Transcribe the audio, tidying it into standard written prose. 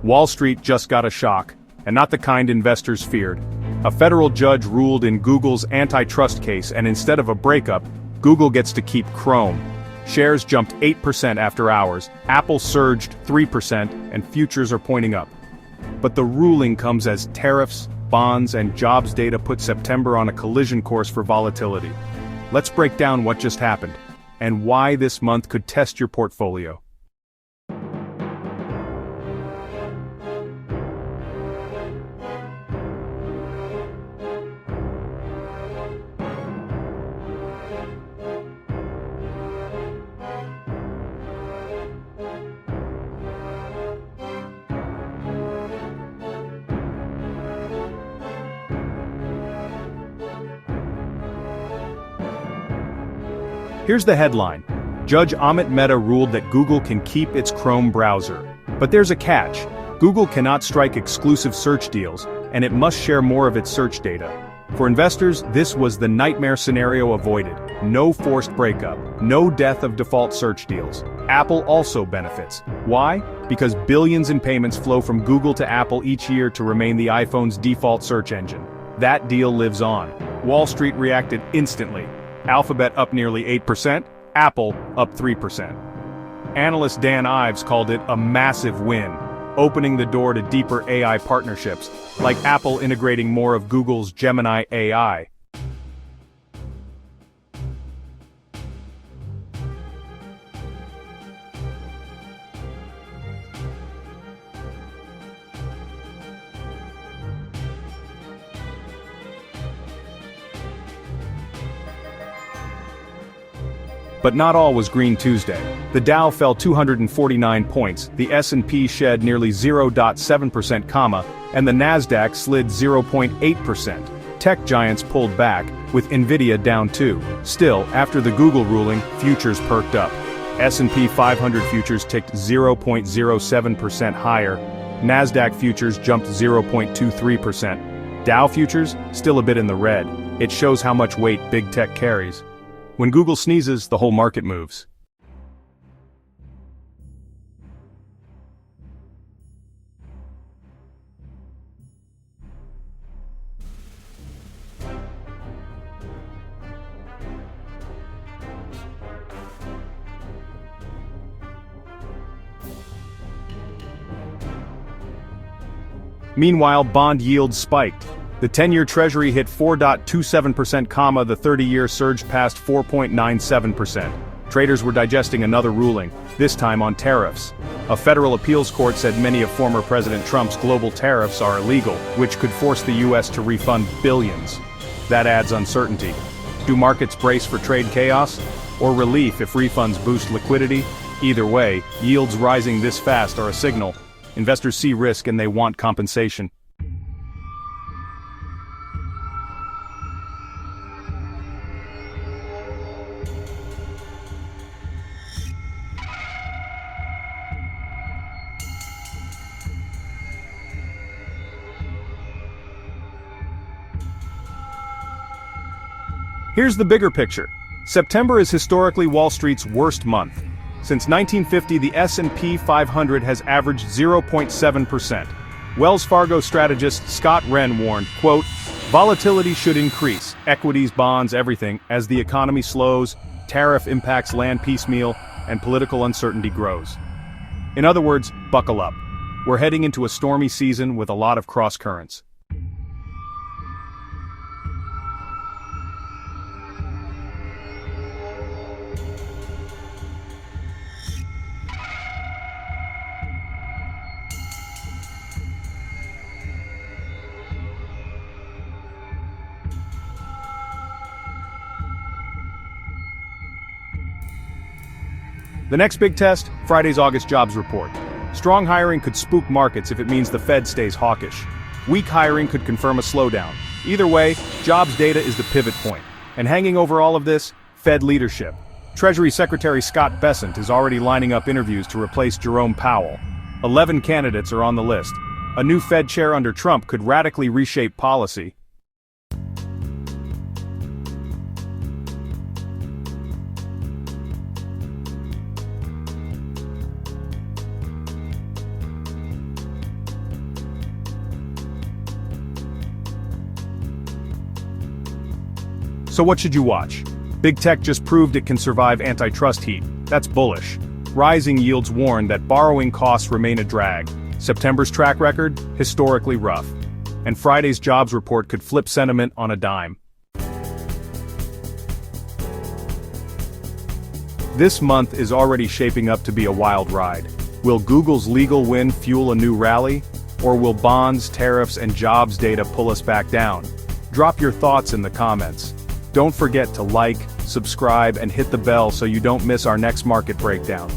Wall Street just got a shock, and not the kind investors feared. A federal judge ruled in Google's antitrust case, and instead of a breakup, Google gets to keep Chrome. Shares jumped 8% after hours, Apple surged 3%, and futures are pointing up. But the ruling comes as tariffs, bonds, and jobs data put September on a collision course for volatility. Let's break down what just happened, and why this month could test your portfolio. Here's the headline. Judge Amit Mehta ruled that Google can keep its Chrome browser. But there's a catch. Google cannot strike exclusive search deals, and it must share more of its search data. For investors, this was the nightmare scenario avoided. No forced breakup, no death of default search deals. Apple also benefits. Why? Because billions in payments flow from Google to Apple each year to remain the iPhone's default search engine. That deal lives on. Wall Street reacted instantly. Alphabet up nearly 8%, Apple up 3%. Analyst Dan Ives called it a massive win, opening the door to deeper AI partnerships, like Apple integrating more of Google's Gemini AI. But not all was Green Tuesday. The Dow fell 249 points, the S&P shed nearly 0.7%, and the Nasdaq slid 0.8%. Tech giants pulled back, with Nvidia down too. Still, after the Google ruling, futures perked up. S&P 500 futures ticked 0.07% higher. Nasdaq futures jumped 0.23%. Dow futures, still a bit in the red. It shows how much weight big tech carries. When Google sneezes, the whole market moves. Meanwhile, bond yields spiked. The 10-year Treasury hit 4.27%, the 30-year surged past 4.97%. Traders were digesting another ruling, this time on tariffs. A federal appeals court said many of former President Trump's global tariffs are illegal, which could force the U.S. to refund billions. That adds uncertainty. Do markets brace for trade chaos? Or relief if refunds boost liquidity? Either way, yields rising this fast are a signal. Investors see risk and they want compensation. Here's the bigger picture. September is historically Wall Street's worst month. Since 1950, the S&P 500 has averaged 0.7%. Wells Fargo strategist Scott Wren warned, quote, "Volatility should increase, equities, bonds, everything, as the economy slows, tariff impacts land piecemeal, and political uncertainty grows." In other words, buckle up. We're heading into a stormy season with a lot of cross currents. The next big test, Friday's August jobs report. Strong hiring could spook markets if it means the Fed stays hawkish. Weak hiring could confirm a slowdown. Either way, jobs data is the pivot point. And hanging over all of this, Fed leadership. Treasury Secretary Scott Bessent is already lining up interviews to replace Jerome Powell. 11 candidates are on the list. A new Fed chair under Trump could radically reshape policy. So what should you watch? Big tech just proved it can survive antitrust heat. That's bullish. Rising yields warn that borrowing costs remain a drag. September's track record? Historically rough. And Friday's jobs report could flip sentiment on a dime. This month is already shaping up to be a wild ride. Will Google's legal win fuel a new rally? Or will bonds, tariffs, and jobs data pull us back down? Drop your thoughts in the comments. Don't forget to like, subscribe, and hit the bell so you don't miss our next market breakdown.